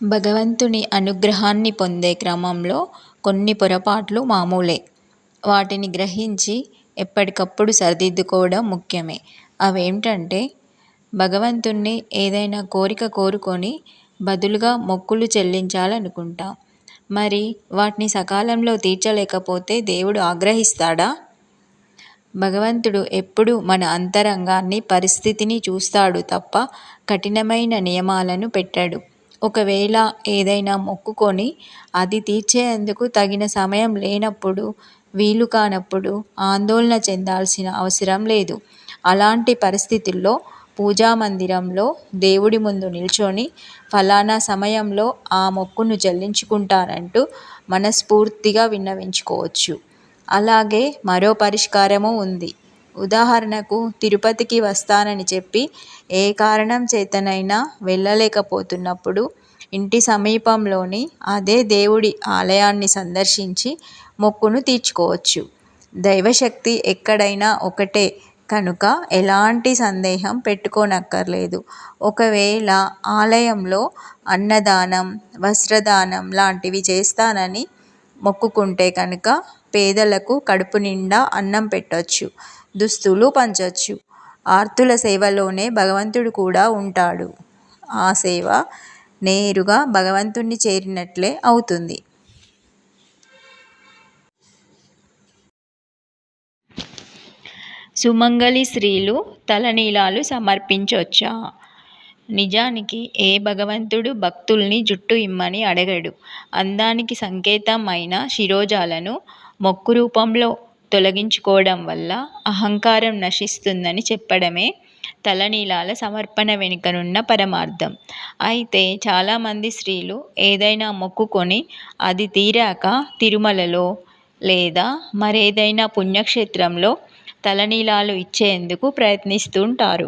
భగవంతుని అనుగ్రహాన్ని పొందే క్రమంలో కొన్ని పొరపాట్లు మామూలే. వాటిని గ్రహించి ఎప్పటికప్పుడు సరిదిద్దుకోవడం ముఖ్యమే. అవేంటంటే, భగవంతుణ్ణి ఏదైనా కోరిక కోరుకొని బదులుగా మొక్కులు చెల్లించాలనుకుంటాం. మరి వాటిని సకాలంలో తీర్చలేకపోతే దేవుడు ఆగ్రహిస్తాడా? భగవంతుడు ఎప్పుడూ మన అంతరంగాన్ని, పరిస్థితిని చూస్తాడు తప్ప కఠినమైన నియమాలను పెట్టడు. ఒకవేళ ఏదైనా మొక్కుకొని అది తీర్చేందుకు తగిన సమయం లేనప్పుడు, వీలు కానప్పుడు ఆందోళన చెందాల్సిన అవసరం లేదు. అలాంటి పరిస్థితుల్లో పూజామందిరంలో దేవుడి ముందు నిల్చొని ఫలానా సమయంలో ఆ మొక్కును చెల్లించుకుంటానంటూ మనస్ఫూర్తిగా విన్నవించుకోవచ్చు. అలాగే మరో పరిష్కారమూ ఉంది. ఉదాహరణకు తిరుపతికి వస్తానని చెప్పి ఏ కారణం చేతనైనా వెళ్ళలేకపోతున్నప్పుడు ఇంటి సమీపంలోని అదే దేవుడి ఆలయాన్ని సందర్శించి మొక్కును తీర్చుకోవచ్చు. దైవశక్తి ఎక్కడైనా ఒకటే కనుక ఎలాంటి సందేహం పెట్టుకోనక్కర్లేదు. ఒకవేళ ఆలయంలో అన్నదానం, వస్త్రదానం లాంటివి చేస్తానని మొక్కుకుంటే కనుక పేదలకు కడుపు నిండా అన్నం పెట్టొచ్చు, దుస్తులు పంచొచ్చు. ఆర్తుల సేవలోనే భగవంతుడు కూడా ఉంటాడు. ఆ సేవ నేరుగా భగవంతుణ్ణి చేరినట్లే అవుతుంది. సుమంగళి స్త్రీలు తలనీలాలు సమర్పించొచ్చా? నిజానికి ఏ భగవంతుడు భక్తుల్ని జుట్టు ఇమ్మని అడగడు. అందానికి సంకేతం అయిన శిరోజాలను మొక్కు రూపంలో తొలగించుకోవడం వల్ల అహంకారం నశిస్తుందని చెప్పడమే తలనీలాల సమర్పణ వెనుకనున్న పరమార్థం. అయితే చాలామంది స్త్రీలు ఏదైనా మొక్కుకొని అది తీరాక తిరుమలలో లేదా మరేదైనా పుణ్యక్షేత్రంలో తలనీలాలు ఇచ్చేందుకు ప్రయత్నిస్తుంటారు.